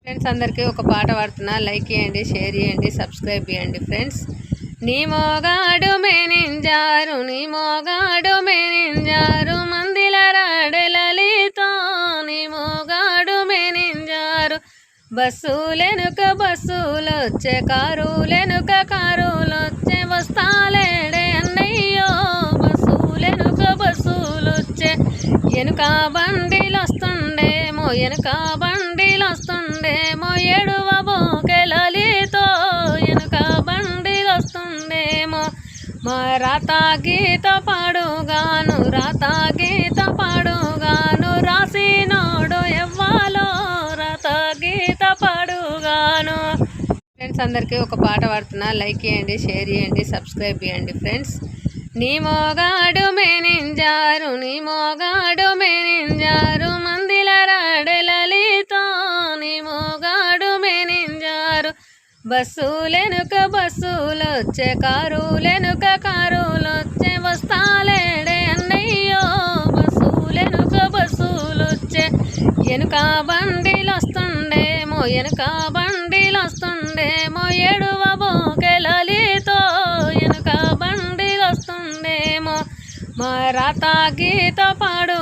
Friends అందరికీ ఒక పాట పాడుతున్నా, లైక్ చేయండి, షేర్ చేయండి, సబ్స్క్రైబ్ చేయండి ఫ్రెండ్స్. నీ మోగాడు మేనింజారు, నీ మోగాడు మేనింజారు, మందిల రాడెలలితో నీ మోగాడు మేనింజారు. బస్సులెనుక బస్సులొచ్చే, కారులెనుక కారులొచ్చే, వస్తాలేడే అన్నయ్యో బస్సులెనుక బస్సులొచ్చే. ఎనుక బండిలొస్తుండేమో, ఎనుక బండిలొస్తుండేమో, ఎడువ బోకెలలితో ఎనుక బండిలొస్తుండేమో. మా రాత గీత పాడుగాను, రాత గీత పాడుగాను, రాసినోడు ఎవ్వాలో రాత గీత పాడుగాను. ఫ్రెండ్స్ అందరికీ ఒక పాట పాడుతున్నా, లైక్ చేయండి, షేర్ చేయండి, సబ్స్క్రైబ్ చేయండి ఫ్రెండ్స్. నీ మోగాడు మేనింజారు, నీ మోగాడు మేనింజారు, మందిల రాడెలలితో నీ మోగాడు మేనింజారు. బస్సులెనుక బస్సులొచ్చే, కారులెనుక కారులొచ్చే, వస్తాలేడే అన్నయ్యో బస్సులెనుక బస్సులొచ్చే. ఎనుక బండిలొస్తుండేమో, ఎనుక బండిలొస్తుండేమో, ఎడువ బోకెలలితో ఎనుక బండిలొస్తుండేమో. మా రాత గీత పాడు